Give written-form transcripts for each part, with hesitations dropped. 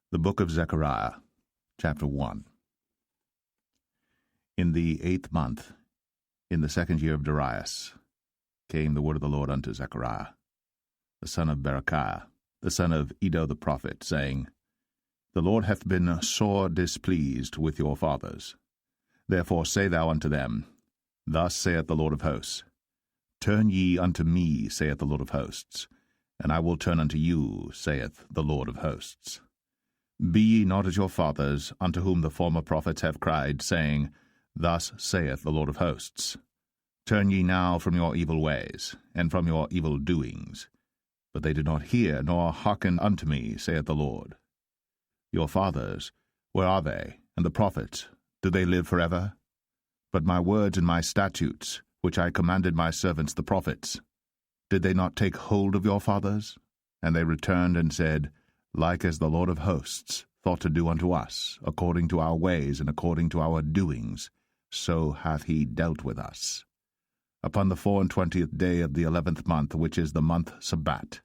The book of Zechariah, chapter 1. In the 8th month, in the 2nd year of Darius, came the word of the Lord unto Zechariah, the son of Berechiah, the son of Iddo the prophet, saying, The Lord hath been sore displeased with your fathers. Therefore say thou unto them, Thus saith the Lord of hosts, Turn ye unto me, saith the Lord of hosts, and I will turn unto you, saith the Lord of hosts. Be ye not as your fathers, unto whom the former prophets have cried, saying, Thus saith the Lord of hosts. Turn ye now from your evil ways, and from your evil doings. But they did not hear, nor hearken unto me, saith the Lord. Your fathers, where are they? And the prophets, do they live forever? But my words and my statutes, which I commanded my servants the prophets, did they not take hold of your fathers? And they returned and said, Like as the Lord of hosts thought to do unto us, according to our ways and according to our doings, so hath he dealt with us. Upon the 24th day of the 11th month, which is the month Sabbat,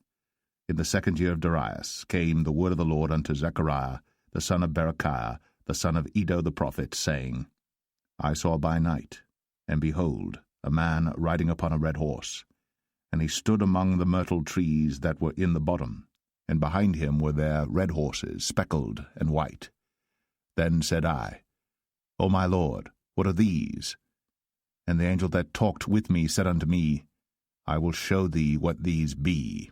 in the 2nd year of Darius, came the word of the Lord unto Zechariah, the son of Berechiah, the son of Iddo the prophet, saying, I saw by night, and behold, a man riding upon a red horse, and he stood among the myrtle trees that were in the bottom, and behind him were there red horses, speckled and white. Then said I, O my Lord, what are these? And the angel that talked with me said unto me, I will show thee what these be.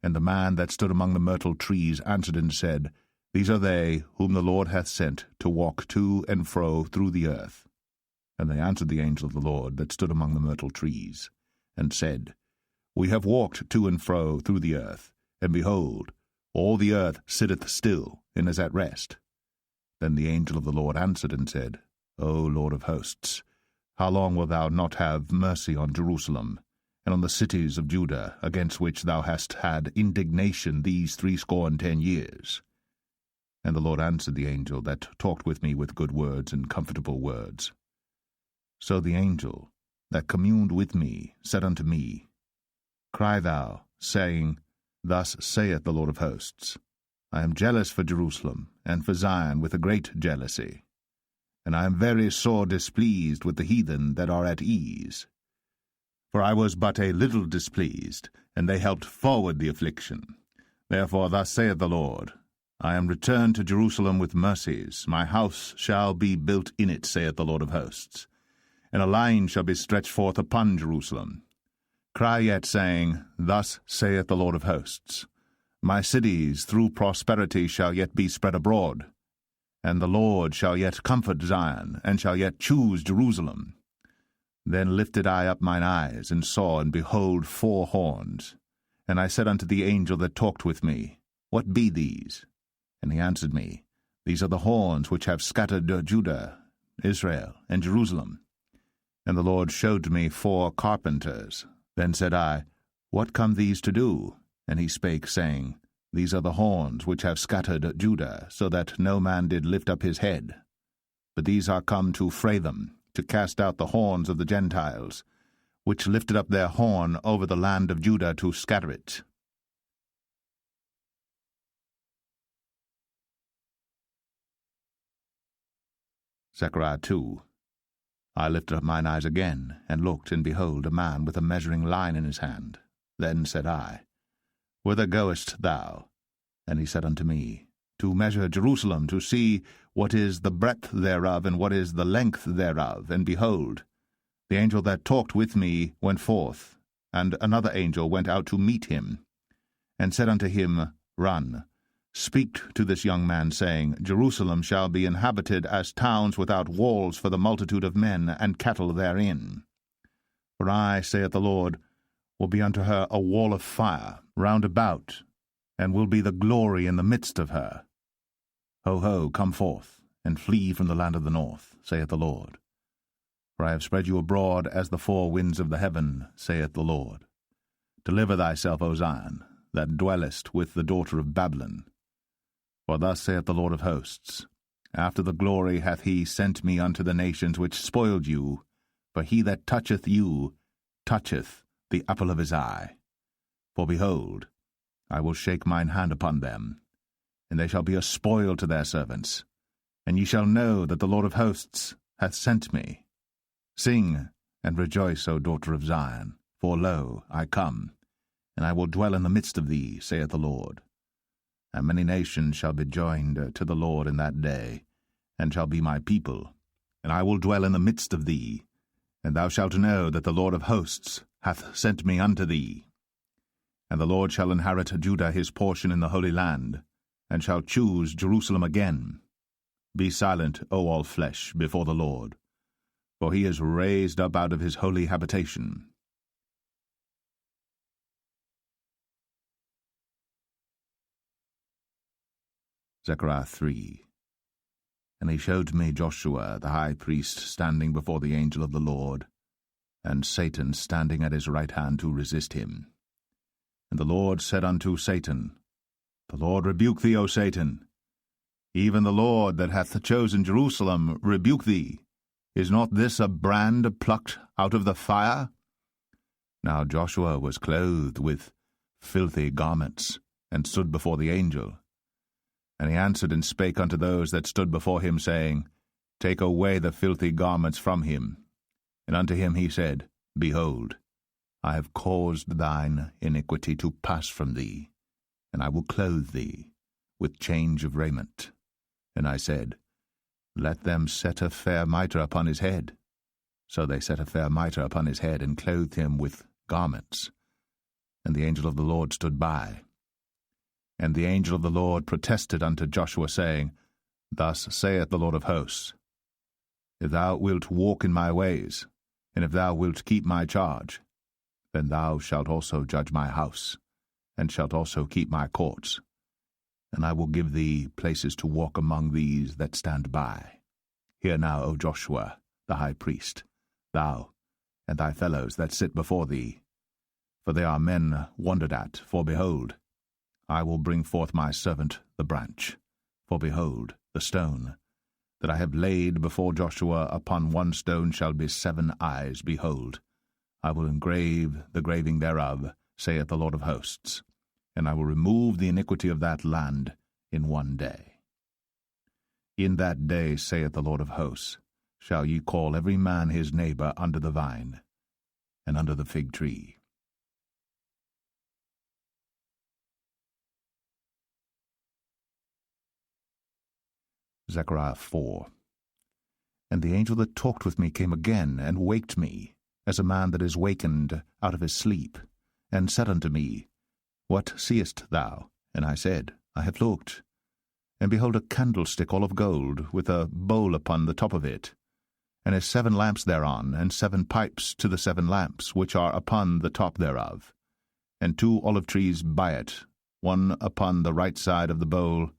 And the man that stood among the myrtle trees answered and said, These are they whom the Lord hath sent to walk to and fro through the earth. And they answered the angel of the Lord that stood among the myrtle trees, and said, We have walked to and fro through the earth, and behold, all the earth sitteth still, and is at rest. Then the angel of the Lord answered and said, O Lord of hosts, how long wilt thou not have mercy on Jerusalem, and on the cities of Judah, against which thou hast had indignation these 70 years? And the Lord answered the angel that talked with me with good words and comfortable words. So the angel that communed with me said unto me, Cry thou, saying, Thus saith the Lord of hosts, I am jealous for Jerusalem, and for Zion with a great jealousy. And I am very sore displeased with the heathen that are at ease. For I was but a little displeased, and they helped forward the affliction. Therefore thus saith the Lord, I am returned to Jerusalem with mercies, my house shall be built in it, saith the Lord of hosts. And a line shall be stretched forth upon Jerusalem. Cry yet, saying, Thus saith the Lord of hosts, My cities through prosperity shall yet be spread abroad, and the Lord shall yet comfort Zion, and shall yet choose Jerusalem. Then lifted I up mine eyes, and saw, and behold, 4 horns. And I said unto the angel that talked with me, What be these? And he answered me, These are the horns which have scattered Judah, Israel, and Jerusalem. And the Lord showed me 4 carpenters. Then said I, What come these to do? And he spake, saying, These are the horns which have scattered Judah, so that no man did lift up his head. But these are come to fray them, to cast out the horns of the Gentiles, which lifted up their horn over the land of Judah to scatter it. Zechariah 2. I lifted up mine eyes again, and looked, and behold, a man with a measuring line in his hand. Then said I, Whither goest thou? And he said unto me, To measure Jerusalem, to see what is the breadth thereof, and what is the length thereof. And behold, the angel that talked with me went forth, and another angel went out to meet him, and said unto him, Run, speak to this young man, saying, Jerusalem shall be inhabited as towns without walls for the multitude of men and cattle therein. For I, saith the Lord, will be unto her a wall of fire round about, and will be the glory in the midst of her. Ho, ho, come forth, and flee from the land of the north, saith the Lord. For I have spread you abroad as the 4 winds of the heaven, saith the Lord. Deliver thyself, O Zion, that dwellest with the daughter of Babylon. For thus saith the Lord of hosts, After the glory hath he sent me unto the nations which spoiled you, for he that toucheth you toucheth the apple of his eye. For behold, I will shake mine hand upon them, and they shall be a spoil to their servants. And ye shall know that the Lord of hosts hath sent me. Sing and rejoice, O daughter of Zion, for lo, I come, and I will dwell in the midst of thee, saith the Lord. And many nations shall be joined to the Lord in that day, and shall be my people, and I will dwell in the midst of thee, and thou shalt know that the Lord of hosts hath sent me unto thee. And the Lord shall inherit Judah his portion in the Holy Land, and shall choose Jerusalem again. Be silent, O all flesh, before the Lord, for he is raised up out of his holy habitation. Zechariah 3. And he showed me Joshua the high priest standing before the angel of the Lord, and Satan standing at his right hand to resist him. And the Lord said unto Satan, The Lord rebuke thee, O Satan. Even the Lord that hath chosen Jerusalem rebuke thee. Is not this a brand plucked out of the fire? Now Joshua was clothed with filthy garments, and stood before the angel. And he answered and spake unto those that stood before him, saying, Take away the filthy garments from him. And unto him he said, Behold, I have caused thine iniquity to pass from thee, and I will clothe thee with change of raiment. And I said, Let them set a fair mitre upon his head. So they set a fair mitre upon his head, and clothed him with garments. And the angel of the Lord stood by. And the angel of the Lord protested unto Joshua, saying, Thus saith the Lord of hosts, If thou wilt walk in my ways, and if thou wilt keep my charge, then thou shalt also judge my house, and shalt also keep my courts. And I will give thee places to walk among these that stand by. Hear now, O Joshua, the high priest, thou and thy fellows that sit before thee. For they are men wondered at, for behold, I will bring forth my servant the branch. For behold, the stone that I have laid before Joshua upon one stone shall be 7 eyes. Behold, I will engrave the graving thereof, saith the Lord of hosts, and I will remove the iniquity of that land in one day. In that day, saith the Lord of hosts, shall ye call every man his neighbor under the vine, and under the fig tree. Zechariah 4. And the angel that talked with me came again, and waked me, as a man that is wakened out of his sleep, and said unto me, What seest thou? And I said, I have looked. And behold, a candlestick all of gold, with a bowl upon the top of it, and his 7 lamps thereon, and 7 pipes to the 7 lamps, which are upon the top thereof, and 2 olive trees by it, one upon the right side of the bowl,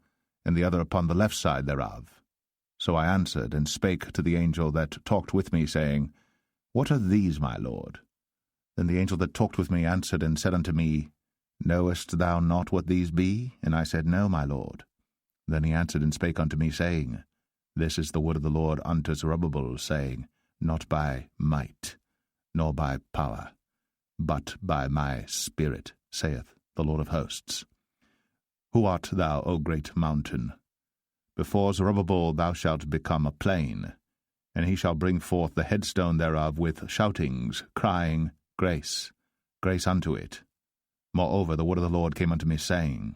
and the other upon the left side thereof. So I answered and spake to the angel that talked with me, saying, What are these, my lord? Then the angel that talked with me answered and said unto me, Knowest thou not what these be? And I said, No, my lord. Then he answered and spake unto me, saying, This is the word of the Lord unto Zerubbabel, saying, Not by might, nor by power, but by my Spirit, saith the Lord of hosts. Who art thou, O great mountain? Before Zerubbabel thou shalt become a plain, and he shall bring forth the headstone thereof with shoutings, crying, Grace, grace unto it. Moreover, the word of the Lord came unto me, saying,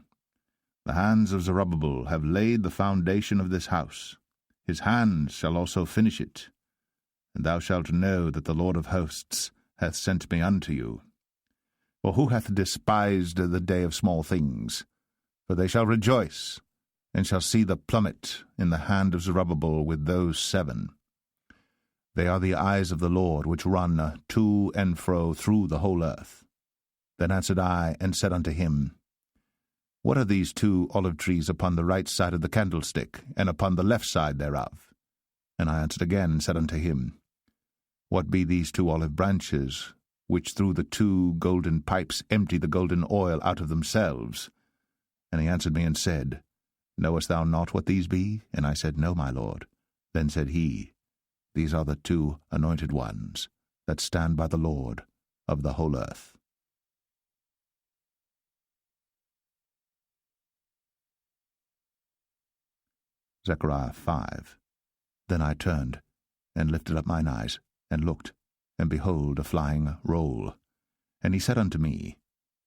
The hands of Zerubbabel have laid the foundation of this house. His hands shall also finish it. And thou shalt know that the Lord of hosts hath sent me unto you. For who hath despised the day of small things? For they shall rejoice, and shall see the plummet in the hand of Zerubbabel with those 7. They are the eyes of the Lord, which run to and fro through the whole earth. Then answered I, and said unto him, What are these 2 olive trees upon the right side of the candlestick, and upon the left side thereof? And I answered again, and said unto him, What be these 2 olive branches, which through the 2 golden pipes empty the golden oil out of themselves? And he answered me and said, Knowest thou not what these be? And I said, No, my lord. Then said he, These are the 2 anointed ones that stand by the Lord of the whole earth. Zechariah 5. Then I turned, and lifted up mine eyes, and looked, and behold a flying roll. And he said unto me,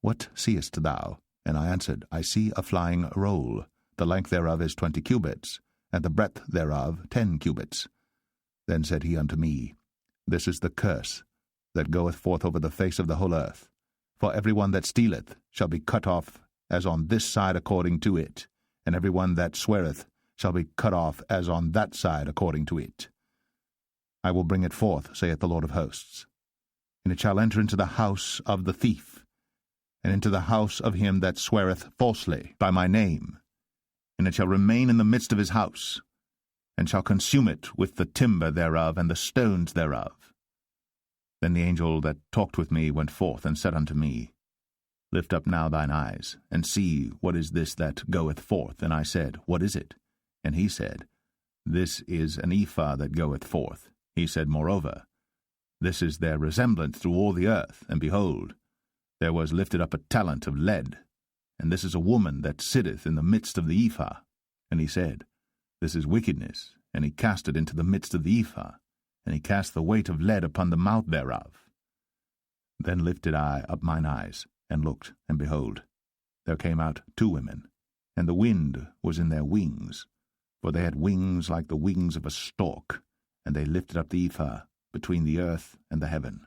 What seest thou? And I answered, I see a flying roll. The length thereof is 20 cubits, and the breadth thereof 10 cubits. Then said he unto me, This is the curse that goeth forth over the face of the whole earth. For every one that stealeth shall be cut off as on this side according to it, and every one that sweareth shall be cut off as on that side according to it. I will bring it forth, saith the Lord of hosts, and it shall enter into the house of the thief, and into the house of him that sweareth falsely by my name, and it shall remain in the midst of his house, and shall consume it with the timber thereof and the stones thereof. Then the angel that talked with me went forth, and said unto me, Lift up now thine eyes, and see what is this that goeth forth. And I said, What is it? And he said, This is an ephah that goeth forth. He said, Moreover, this is their resemblance through all the earth, and behold, there was lifted up a talent of lead, and this is a woman that sitteth in the midst of the ephah. And he said, This is wickedness, and he cast it into the midst of the ephah, and he cast the weight of lead upon the mouth thereof. Then lifted I up mine eyes, and looked, and behold, there came out 2 women, and the wind was in their wings, for they had wings like the wings of a stork, and they lifted up the ephah between the earth and the heaven.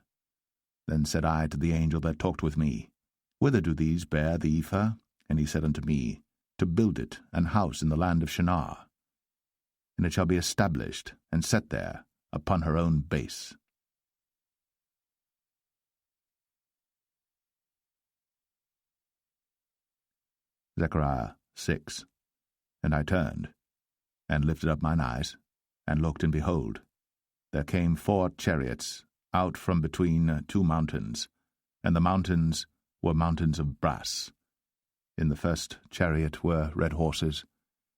Then said I to the angel that talked with me, Whither do these bear the ephah? And he said unto me, To build it an house in the land of Shinar. And it shall be established and set there upon her own base. Zechariah 6. And I turned, and lifted up mine eyes, and looked, and behold, there came 4 chariots out from between 2 mountains, and the mountains were mountains of brass. In the first chariot were red horses,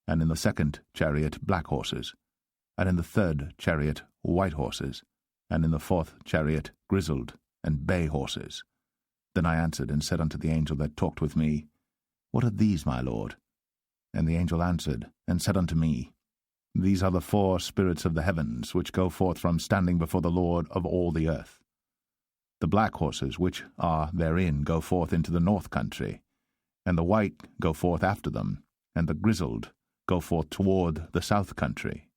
and in the second chariot black horses, and in the third chariot white horses, and in the fourth chariot grizzled and bay horses. Then I answered and said unto the angel that talked with me, What are these, my lord? And the angel answered and said unto me, These are the 4 spirits of the heavens, which go forth from standing before the Lord of all the earth. The black horses which are therein go forth into the north country, and the white go forth after them, and the grizzled go forth toward the south country.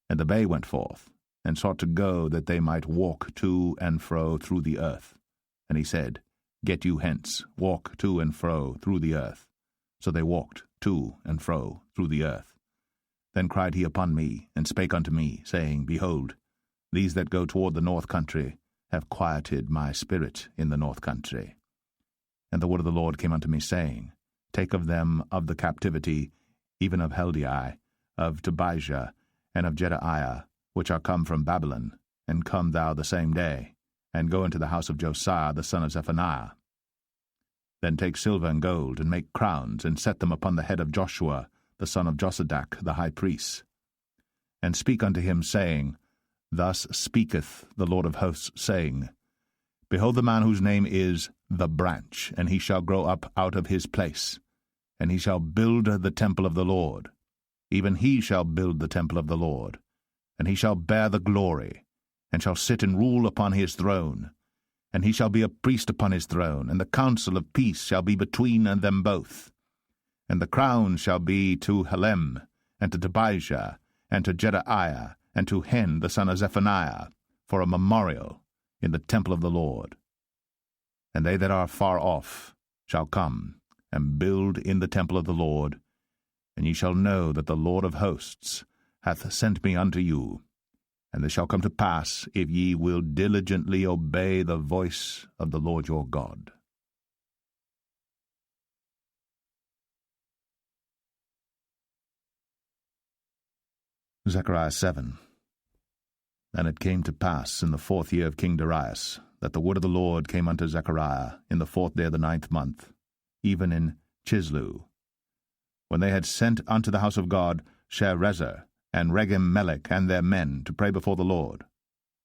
And the bay went forth, and sought to go that they might walk to and fro through the earth. And he said, Get you hence, walk to and fro through the earth. So they walked to and fro through the earth. Then cried he upon me, and spake unto me, saying, Behold, these that go toward the north country have quieted my spirit in the north country. And the word of the Lord came unto me, saying, Take of them of the captivity, even of Heldai, of Tobijah, and of Jedaiah, which are come from Babylon, and come thou the same day, and go into the house of Josiah the son of Zephaniah. Then take silver and gold, and make crowns, and set them upon the head of Joshua the son of Josadak the high priest. And speak unto him, saying, Thus speaketh the Lord of hosts, saying, Behold the man whose name is the branch, and he shall grow up out of his place, and he shall build the temple of the Lord. Even he shall build the temple of the Lord, and he shall bear the glory, and shall sit and rule upon his throne. And he shall be a priest upon his throne, and the counsel of peace shall be between them both. And the crown shall be to Helem, and to Tobijah, and to Jedaiah, and to Hen the son of Zephaniah, for a memorial in the temple of the Lord. And they that are far off shall come, and build in the temple of the Lord, and ye shall know that the Lord of hosts hath sent me unto you. And this shall come to pass, if ye will diligently obey the voice of the Lord your God. Zechariah 7. And it came to pass in the 4th year of King Darius, that the word of the Lord came unto Zechariah in the 4th day of the 9th month, even in Chislu, when they had sent unto the house of God Sherezer and Regem-melech and their men to pray before the Lord,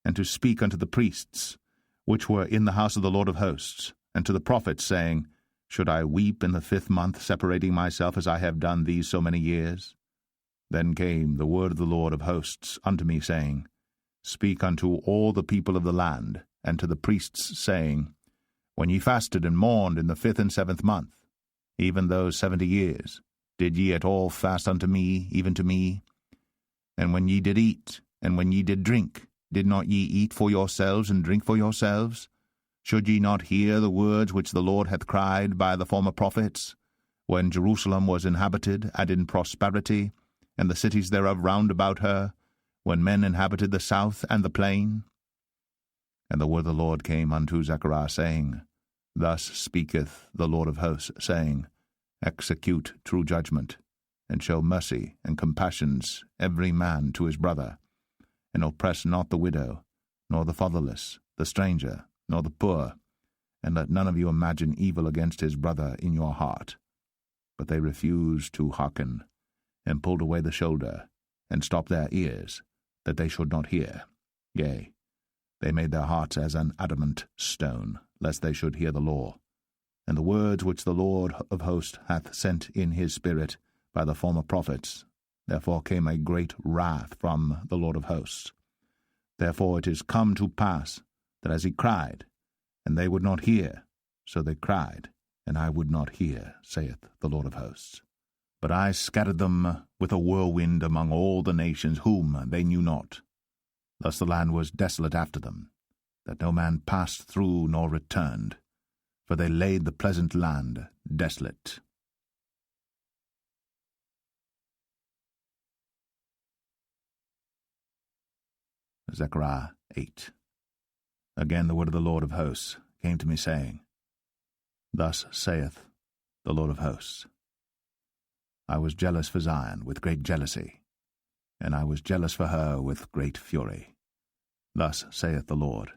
and to speak unto the priests, which were in the house of the Lord of hosts, and to the prophets, saying, Should I weep in the 5th month, separating myself as I have done these so many years? Then came the word of the Lord of hosts unto me, saying, Speak unto all the people of the land, and to the priests, saying, When ye fasted and mourned in the 5th and 7th month, even those 70 years, did ye at all fast unto me, even to me? And when ye did eat, and when ye did drink, did not ye eat for yourselves and drink for yourselves? Should ye not hear the words which the Lord hath cried by the former prophets, when Jerusalem was inhabited and in prosperity, and the cities thereof round about her, when men inhabited the south and the plain? And the word of the Lord came unto Zechariah, saying, Thus speaketh the Lord of hosts, saying, Execute true judgment, and show mercy and compassions every man to his brother, and oppress not the widow, nor the fatherless, the stranger, nor the poor, and let none of you imagine evil against his brother in your heart. But they refused to hearken, and pulled away the shoulder, and stopped their ears, that they should not hear. Yea, they made their hearts as an adamant stone, lest they should hear the law. And the words which the Lord of hosts hath sent in his Spirit by the former prophets, therefore came a great wrath from the Lord of hosts. Therefore it is come to pass, that as he cried, and they would not hear, so they cried, and I would not hear, saith the Lord of hosts. But I scattered them with a whirlwind among all the nations whom they knew not. Thus the land was desolate after them, that no man passed through nor returned, for they laid the pleasant land desolate. Zechariah 8. Again the word of the Lord of hosts came to me, saying, Thus saith the Lord of hosts, I was jealous for Zion with great jealousy, and I was jealous for her with great fury. Thus saith the Lord,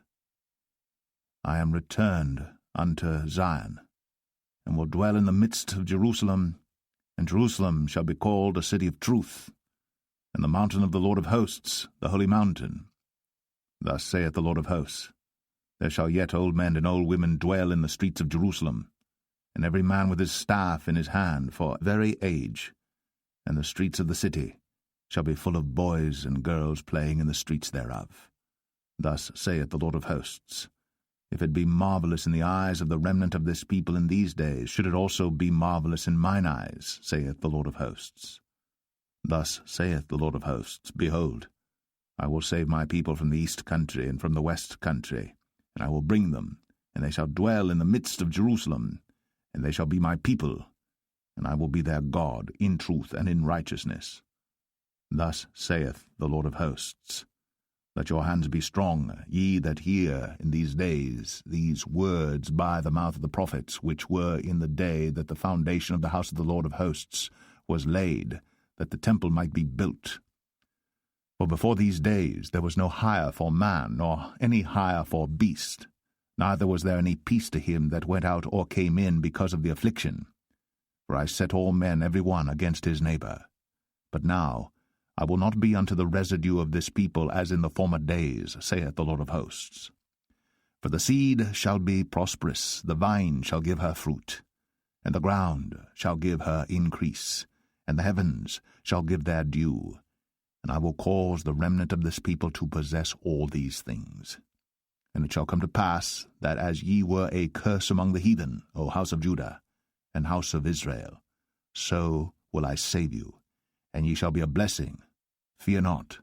I am returned unto Zion, and will dwell in the midst of Jerusalem, and Jerusalem shall be called a city of truth, and the mountain of the Lord of hosts, the holy mountain. Thus saith the Lord of hosts, There shall yet old men and old women dwell in the streets of Jerusalem, and every man with his staff in his hand for very age, and the streets of the city shall be full of boys and girls playing in the streets thereof. Thus saith the Lord of hosts, If it be marvelous in the eyes of the remnant of this people in these days, should it also be marvelous in mine eyes, saith the Lord of hosts. Thus saith the Lord of hosts, Behold, I will save my people from the east country and from the west country, and I will bring them, and they shall dwell in the midst of Jerusalem, and they shall be my people, and I will be their God in truth and in righteousness. Thus saith the Lord of hosts, Let your hands be strong, ye that hear in these days these words by the mouth of the prophets, which were in the day that the foundation of the house of the Lord of hosts was laid, that the temple might be built. For before these days there was no hire for man, nor any hire for beast, neither was there any peace to him that went out or came in because of the affliction. For I set all men every one against his neighbor. But now I will not be unto the residue of this people as in the former days, saith the Lord of hosts. For the seed shall be prosperous, the vine shall give her fruit, and the ground shall give her increase, and the heavens shall give their dew, and I will cause the remnant of this people to possess all these things. And it shall come to pass, that as ye were a curse among the heathen, O house of Judah, and house of Israel, so will I save you, and ye shall be a blessing. Fear not,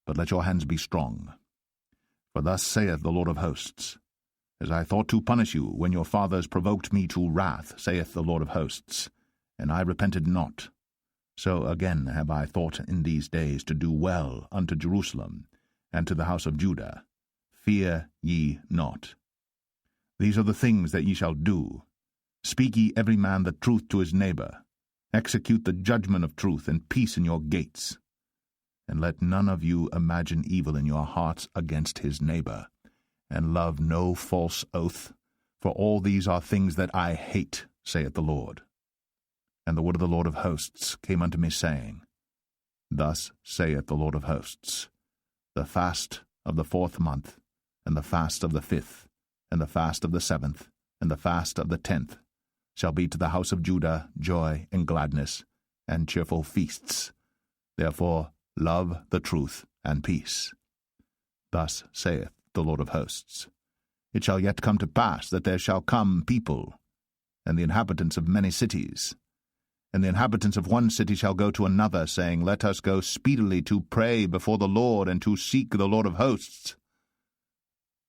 but let your hands be strong. For thus saith the Lord of hosts, As I thought to punish you when your fathers provoked me to wrath, saith the Lord of hosts, and I repented not, so again have I thought in these days to do well unto Jerusalem, and to the house of Judah. Fear ye not. These are the things that ye shall do. Speak ye every man the truth to his neighbor. Execute the judgment of truth, and peace in your gates. And let none of you imagine evil in your hearts against his neighbor, and love no false oath, for all these are things that I hate, saith the Lord. And the word of the Lord of hosts came unto me, saying, Thus saith the Lord of hosts, The fast of the 4th month, and the fast of the 5th, and the fast of the 7th, and the fast of the 10th, shall be to the house of Judah joy and gladness, and cheerful feasts. Therefore love the truth and peace. Thus saith the Lord of hosts, It shall yet come to pass that there shall come people, and the inhabitants of many cities, and the inhabitants of one city shall go to another, saying, Let us go speedily to pray before the Lord, and to seek the Lord of hosts.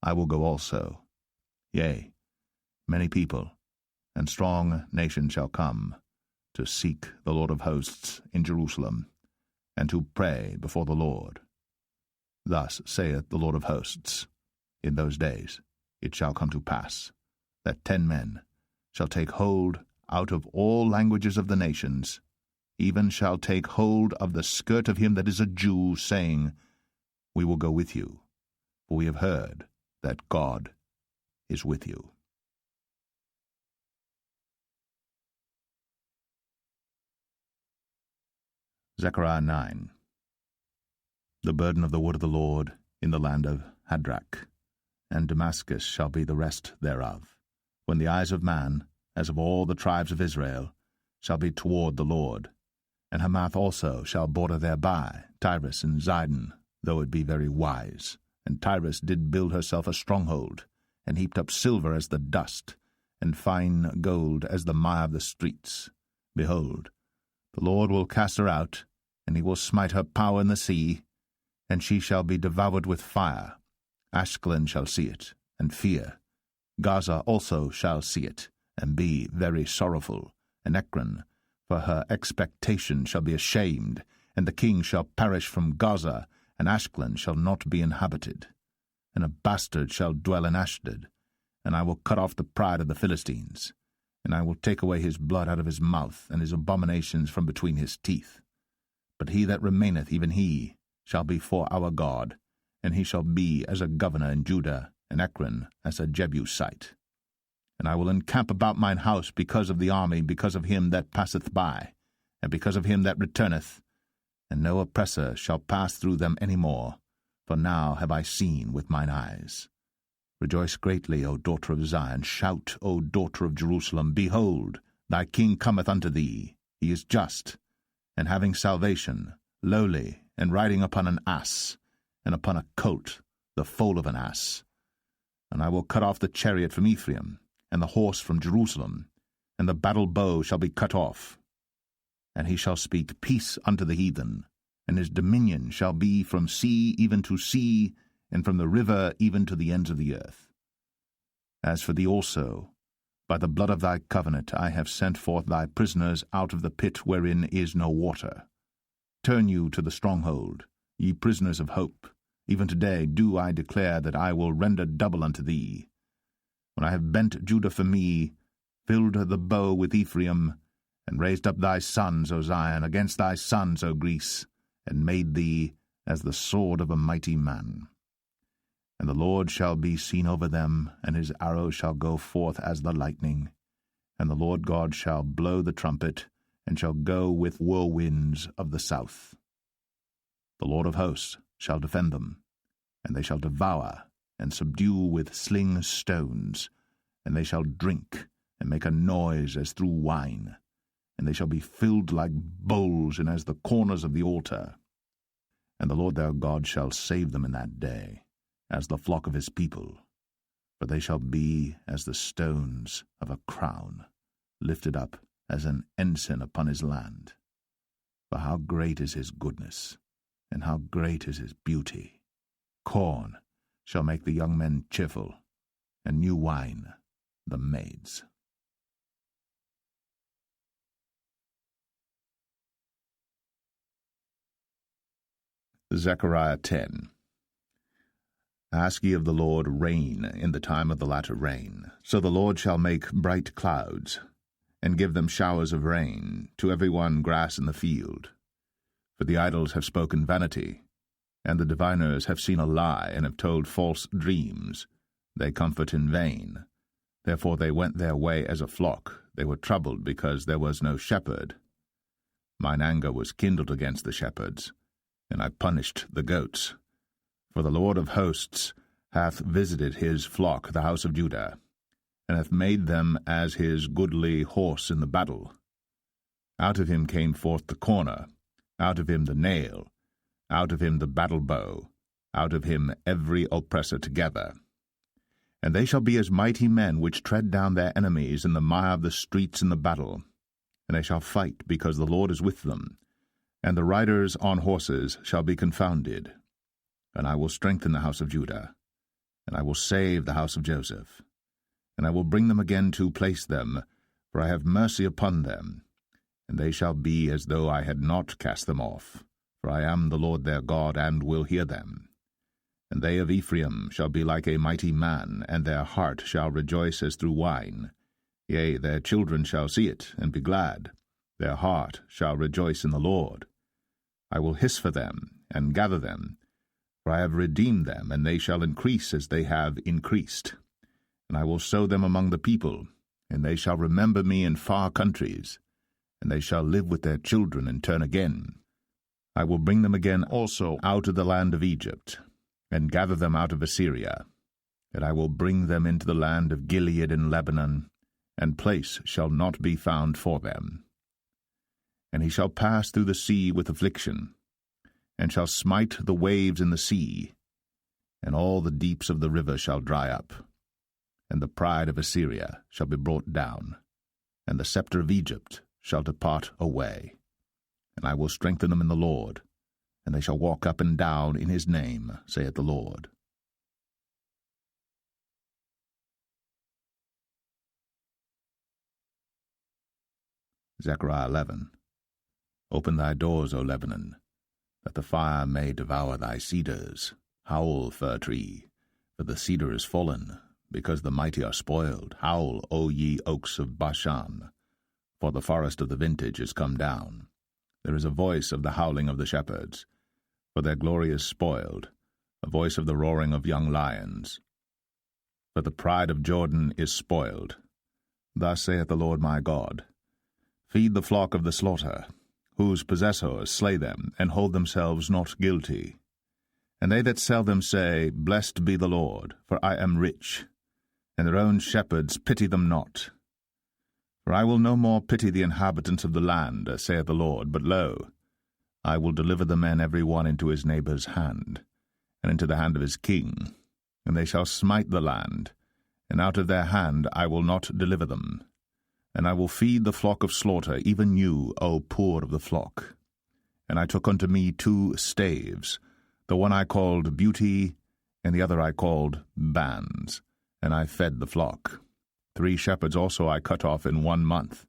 I will go also. Yea, many people and strong nations shall come to seek the Lord of hosts in Jerusalem, and to pray before the Lord. Thus saith the Lord of hosts, In those days it shall come to pass, that 10 men shall take hold out of all languages of the nations, even shall take hold of the skirt of him that is a Jew, saying, We will go with you, for we have heard that God is with you. Zechariah 9. The burden of the word of the Lord in the land of Hadrach, and Damascus shall be the rest thereof, when the eyes of man, as of all the tribes of Israel, shall be toward the Lord. And Hamath also shall border thereby, Tyrus and Zidon, though it be very wise. And Tyrus did build herself a stronghold, and heaped up silver as the dust, and fine gold as the mire of the streets. Behold, the Lord will cast her out, and he will smite her power in the sea, and she shall be devoured with fire. Ashkelon shall see it, and fear. Gaza also shall see it, and be very sorrowful. And Ekron, for her expectation, shall be ashamed, and the king shall perish from Gaza, and Ashkelon shall not be inhabited. And a bastard shall dwell in Ashdod, and I will cut off the pride of the Philistines, and I will take away his blood out of his mouth, and his abominations from between his teeth. But he that remaineth, even he, shall be for our God, and he shall be as a governor in Judah, and Ekron as a Jebusite. And I will encamp about mine house because of the army, because of him that passeth by, and because of him that returneth, and no oppressor shall pass through them any more, for now have I seen with mine eyes. Rejoice greatly, O daughter of Zion, shout, O daughter of Jerusalem, Behold, thy king cometh unto thee, he is just, and having salvation, lowly, and riding upon an ass, and upon a colt, the foal of an ass. And I will cut off the chariot from Ephraim, and the horse from Jerusalem, and the battle bow shall be cut off. And he shall speak peace unto the heathen, and his dominion shall be from sea even to sea, and from the river even to the ends of the earth. As for thee also, by the blood of thy covenant I have sent forth thy prisoners out of the pit wherein is no water. Turn you to the stronghold, ye prisoners of hope. Even today do I declare that I will render double unto thee. When I have bent Judah for me, filled the bow with Ephraim, and raised up thy sons, O Zion, against thy sons, O Greece, and made thee as the sword of a mighty man. And the Lord shall be seen over them, and his arrow shall go forth as the lightning. And the Lord God shall blow the trumpet, and shall go with whirlwinds of the south. The Lord of hosts shall defend them, and they shall devour, and subdue with sling stones, and they shall drink, and make a noise as through wine, and they shall be filled like bowls, and as the corners of the altar. And the Lord their God shall save them in that day, as the flock of his people, for they shall be as the stones of a crown, lifted up as an ensign upon his land. For how great is his goodness, and how great is his beauty! Corn shall make the young men cheerful, and new wine the maids. Zechariah 10. Ask ye of the Lord rain in the time of the latter rain. So the Lord shall make bright clouds, and give them showers of rain, to every one grass in the field. For the idols have spoken vanity, and the diviners have seen a lie, and have told false dreams. They comfort in vain. Therefore they went their way as a flock. They were troubled because there was no shepherd. Mine anger was kindled against the shepherds, and I punished the goats. For the Lord of hosts hath visited his flock, the house of Judah, and hath made them as his goodly horse in the battle. Out of him came forth the corner, out of him the nail, out of him the battle bow, out of him every oppressor together. And they shall be as mighty men which tread down their enemies in the mire of the streets in the battle. And they shall fight, because the Lord is with them, and the riders on horses shall be confounded. And I will strengthen the house of Judah, and I will save the house of Joseph, and I will bring them again to place them, for I have mercy upon them, and they shall be as though I had not cast them off, for I am the Lord their God, and will hear them. And they of Ephraim shall be like a mighty man, and their heart shall rejoice as through wine. Yea, their children shall see it, and be glad. Their heart shall rejoice in the Lord. I will hiss for them, and gather them, for I have redeemed them, and they shall increase as they have increased. And I will sow them among the people, and they shall remember me in far countries, and they shall live with their children and turn again. I will bring them again also out of the land of Egypt, and gather them out of Assyria. And I will bring them into the land of Gilead and Lebanon, and place shall not be found for them. And he shall pass through the sea with affliction, and shall smite the waves in the sea, and all the deeps of the river shall dry up. And the pride of Assyria shall be brought down, and the scepter of Egypt shall depart away. And I will strengthen them in the Lord, and they shall walk up and down in his name, saith the Lord. Zechariah 11. Open thy doors, O Lebanon, that the fire may devour thy cedars. Howl, fir tree, for the cedar is fallen, because the mighty are spoiled. Howl, O ye oaks of Bashan, for the forest of the vintage is come down. There is a voice of the howling of the shepherds, for their glory is spoiled, a voice of the roaring of young lions. For the pride of Jordan is spoiled. Thus saith the Lord my God, Feed the flock of the slaughter, whose possessors slay them, and hold themselves not guilty. And they that sell them say, Blessed be the Lord, for I am rich, and their own shepherds pity them not. For I will no more pity the inhabitants of the land, saith the Lord, but lo, I will deliver the men every one into his neighbour's hand, and into the hand of his king, and they shall smite the land, and out of their hand I will not deliver them. And I will feed the flock of slaughter, even you, O poor of the flock. And I took unto me 2 staves, the one I called Beauty, and the other I called Bands, and I fed the flock. 3 shepherds also I cut off in 1 month,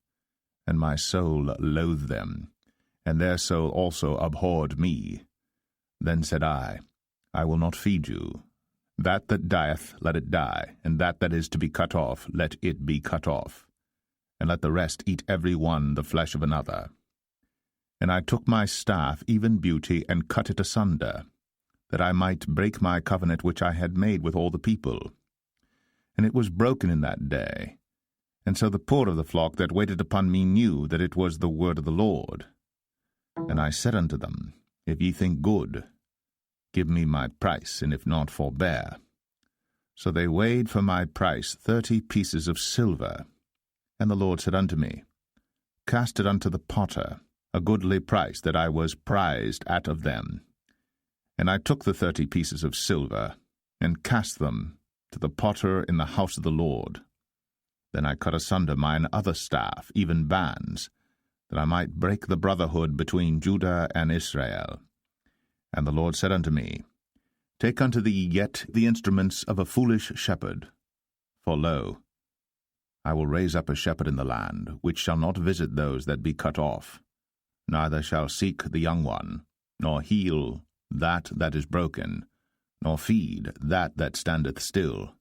and my soul loathed them, and their soul also abhorred me. Then said I will not feed you. That dieth, let it die, and that is to be cut off, let it be cut off. And let the rest eat every one the flesh of another. And I took my staff, even Beauty, and cut it asunder, that I might break my covenant which I had made with all the people. And it was broken in that day. And so the poor of the flock that waited upon me knew that it was the word of the Lord. And I said unto them, If ye think good, give me my price, and if not, forbear. So they weighed for my price 30 pieces of silver. And the Lord said unto me, Cast it unto the potter, a goodly price that I was prized at of them. And I took the 30 pieces of silver, and cast them to the potter in the house of the Lord. Then I cut asunder mine other staff, even Bands, that I might break the brotherhood between Judah and Israel. And the Lord said unto me, Take unto thee yet the instruments of a foolish shepherd, for lo, I will raise up a shepherd in the land, which shall not visit those that be cut off, neither shall seek the young one, nor heal that is broken, nor feed that standeth still.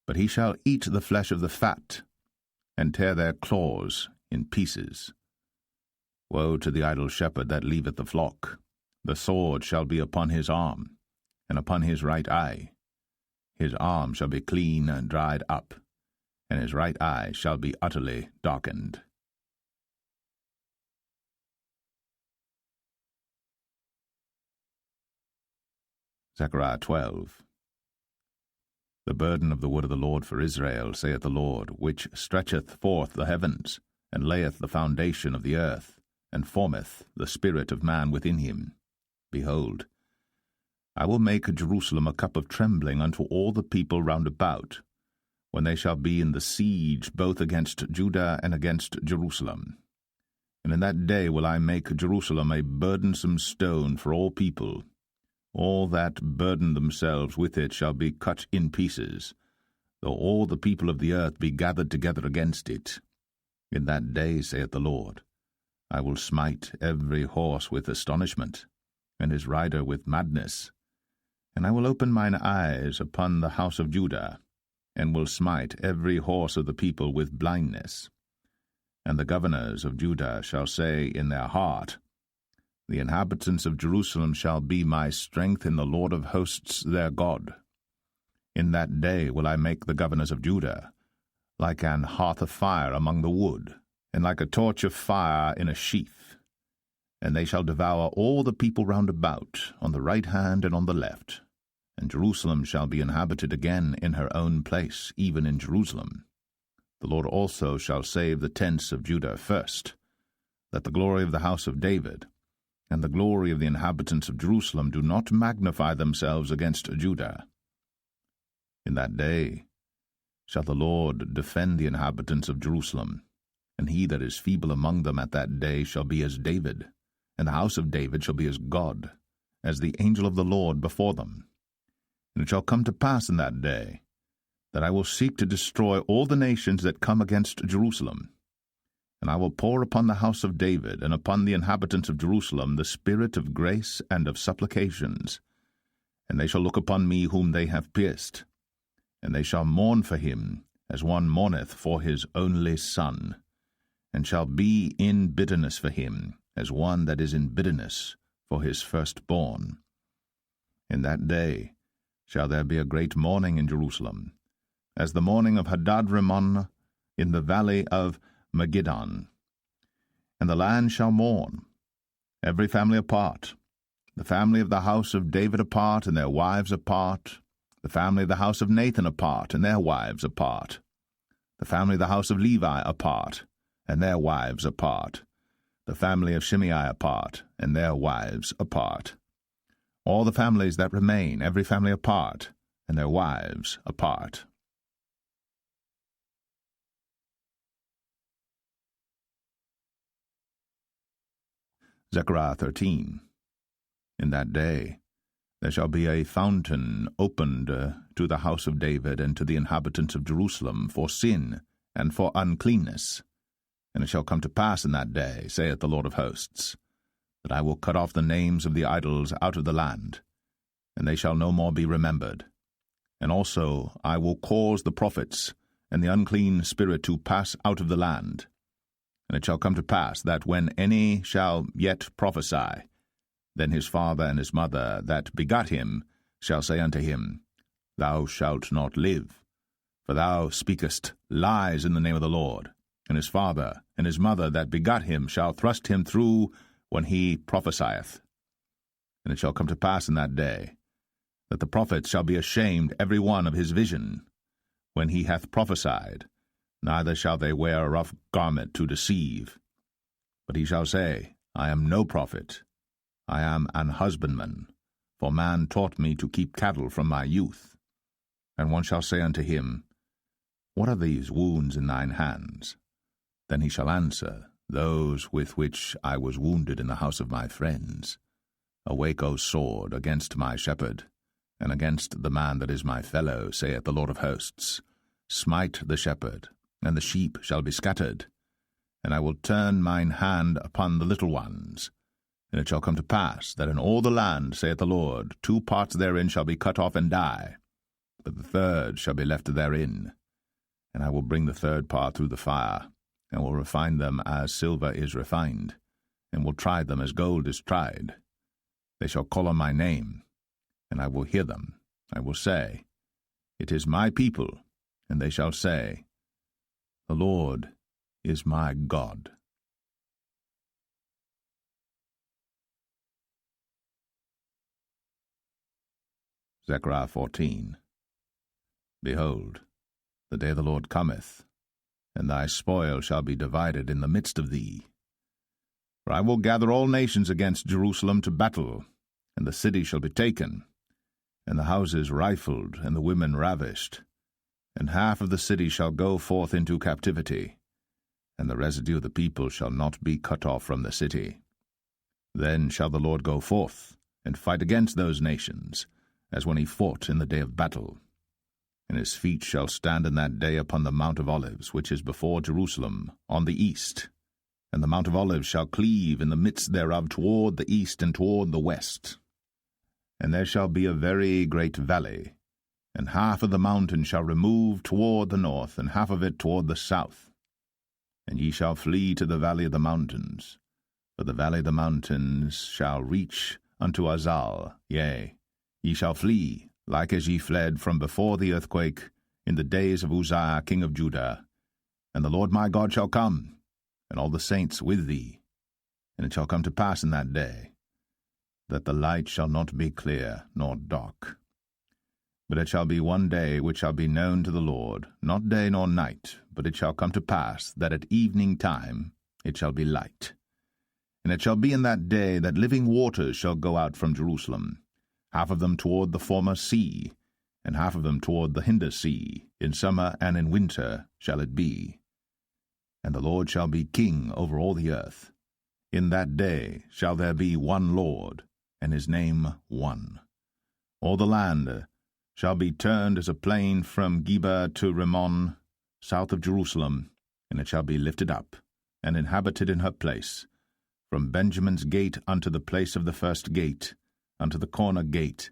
But he shall eat the flesh of the fat, and tear their claws in pieces. Woe to the idle shepherd that leaveth the flock! The sword shall be upon his arm, and upon his right eye. His arm shall be clean and dried up, and his right eye shall be utterly darkened. Zechariah 12. The burden of the word of the Lord for Israel, saith the Lord, which stretcheth forth the heavens, and layeth the foundation of the earth, and formeth the spirit of man within him. Behold, I will make Jerusalem a cup of trembling unto all the people round about, when they shall be in the siege both against Judah and against Jerusalem. And in that day will I make Jerusalem a burdensome stone for all people. All that burden themselves with it shall be cut in pieces, though all the people of the earth be gathered together against it. In that day, saith the Lord, I will smite every horse with astonishment, and his rider with madness. And I will open mine eyes upon the house of Judah, and will smite every horse of the people with blindness. And the governors of Judah shall say in their heart, The inhabitants of Jerusalem shall be my strength in the Lord of hosts their God. In that day will I make the governors of Judah like an hearth of fire among the wood, and like a torch of fire in a sheath. And they shall devour all the people round about, on the right hand and on the left. And Jerusalem shall be inhabited again in her own place, even in Jerusalem. The Lord also shall save the tents of Judah first, that the glory of the house of David and the glory of the inhabitants of Jerusalem do not magnify themselves against Judah. In that day shall the Lord defend the inhabitants of Jerusalem, and he that is feeble among them at that day shall be as David, and the house of David shall be as God, as the angel of the Lord before them. And it shall come to pass in that day, that I will seek to destroy all the nations that come against Jerusalem. And I will pour upon the house of David and upon the inhabitants of Jerusalem the spirit of grace and of supplications. And they shall look upon me whom they have pierced, and they shall mourn for him, as one mourneth for his only son, and shall be in bitterness for him, as one that is in bitterness for his firstborn. In that day shall there be a great mourning in Jerusalem, as the mourning of Hadad-rimmon in the valley of Megiddon. And the land shall mourn, every family apart, the family of the house of David apart, and their wives apart, the family of the house of Nathan apart, and their wives apart, the family of the house of Levi apart, and their wives apart, the family of Shimei apart, and their wives apart. All the families that remain, every family apart, and their wives apart. Zechariah 13. In that day there shall be a fountain opened to the house of David and to the inhabitants of Jerusalem for sin and for uncleanness. And it shall come to pass in that day, saith the Lord of hosts, that I will cut off the names of the idols out of the land, and they shall no more be remembered. And also I will cause the prophets and the unclean spirit to pass out of the land. And it shall come to pass that when any shall yet prophesy, then his father and his mother that begot him shall say unto him, Thou shalt not live, for thou speakest lies in the name of the Lord. And his father and his mother that begot him shall thrust him through when he prophesieth. And it shall come to pass in that day, that the prophet shall be ashamed every one of his vision, when he hath prophesied, neither shall they wear a rough garment to deceive. But he shall say, I am no prophet, I am an husbandman, for man taught me to keep cattle from my youth. And one shall say unto him, What are these wounds in thine hands? Then he shall answer, Those with which I was wounded in the house of my friends. Awake, O sword, against my shepherd, and against the man that is my fellow, saith the Lord of hosts. Smite the shepherd, and the sheep shall be scattered. And I will turn mine hand upon the little ones. And it shall come to pass that in all the land, saith the Lord, 2 parts therein shall be cut off and die, but the third shall be left therein. And I will bring the third part through the fire, and will refine them as silver is refined, and will try them as gold is tried. They shall call on my name, and I will hear them. I will say, It is my people, and they shall say, The Lord is my God. Zechariah 14. Behold, the day of the Lord cometh, and thy spoil shall be divided in the midst of thee. For I will gather all nations against Jerusalem to battle, and the city shall be taken, and the houses rifled, and the women ravished. And half of the city shall go forth into captivity, and the residue of the people shall not be cut off from the city. Then shall the Lord go forth, and fight against those nations, as when he fought in the day of battle. And his feet shall stand in that day upon the Mount of Olives, which is before Jerusalem, on the east. And the Mount of Olives shall cleave in the midst thereof toward the east and toward the west. And there shall be a very great valley, and half of the mountain shall remove toward the north, and half of it toward the south. And ye shall flee to the valley of the mountains, for the valley of the mountains shall reach unto Azal, yea, ye shall flee, like as ye fled from before the earthquake in the days of Uzziah king of Judah. And the Lord my God shall come, and all the saints with thee. And it shall come to pass in that day, that the light shall not be clear nor dark. But it shall be one day which shall be known to the Lord, not day nor night, but it shall come to pass that at evening time it shall be light. And it shall be in that day that living waters shall go out from Jerusalem, half of them toward the former sea, and half of them toward the hinder sea. In summer and in winter shall it be. And the Lord shall be king over all the earth. In that day shall there be one Lord, and his name one. All the land shall be turned as a plain from Geba to Rimmon, south of Jerusalem, and it shall be lifted up, and inhabited in her place, from Benjamin's gate unto the place of the first gate, unto the corner gate,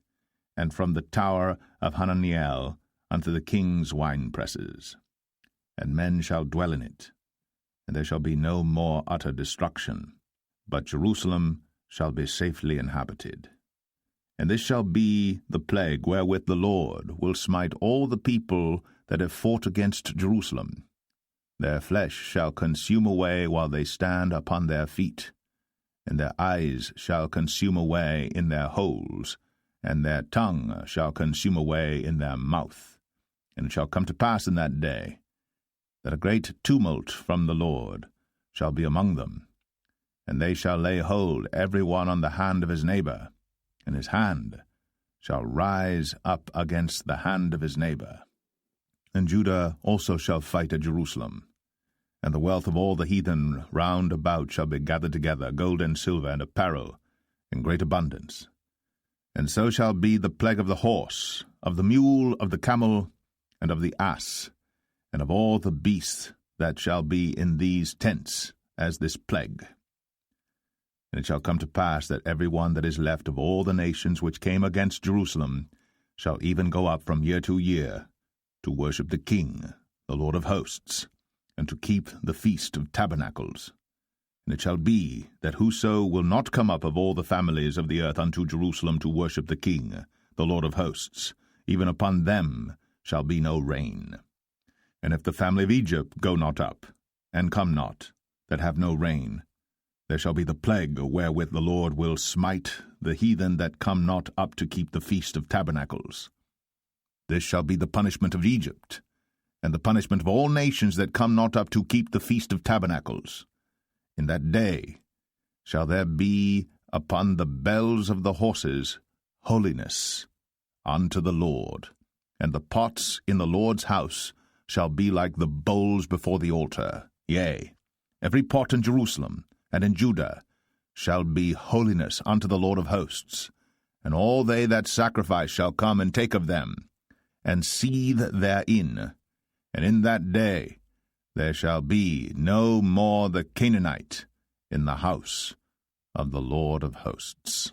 and from the tower of Hananiel unto the king's winepresses. And men shall dwell in it, and there shall be no more utter destruction, but Jerusalem shall be safely inhabited. And this shall be the plague wherewith the Lord will smite all the people that have fought against Jerusalem. Their flesh shall consume away while they stand upon their feet, and their eyes shall consume away in their holes, and their tongue shall consume away in their mouth. And it shall come to pass in that day, that a great tumult from the Lord shall be among them, and they shall lay hold every one on the hand of his neighbor, and his hand shall rise up against the hand of his neighbor. And Judah also shall fight at Jerusalem, and the wealth of all the heathen round about shall be gathered together, gold and silver and apparel, in great abundance. And so shall be the plague of the horse, of the mule, of the camel, and of the ass, and of all the beasts that shall be in these tents, as this plague. And it shall come to pass that every one that is left of all the nations which came against Jerusalem shall even go up from year to year to worship the King, the Lord of hosts, and to keep the Feast of Tabernacles. And it shall be that whoso will not come up of all the families of the earth unto Jerusalem to worship the King, the Lord of hosts, even upon them shall be no rain. And if the family of Egypt go not up, and come not, that have no rain, there shall be the plague wherewith the Lord will smite the heathen that come not up to keep the Feast of Tabernacles. This shall be the punishment of Egypt, and the punishment of all nations that come not up to keep the Feast of Tabernacles. In that day shall there be upon the bells of the horses holiness unto the Lord, and the pots in the Lord's house shall be like the bowls before the altar. Yea, every pot in Jerusalem and in Judah shall be holiness unto the Lord of hosts, and all they that sacrifice shall come and take of them, and seethe therein. And in that day there shall be no more the Canaanite in the house of the Lord of hosts.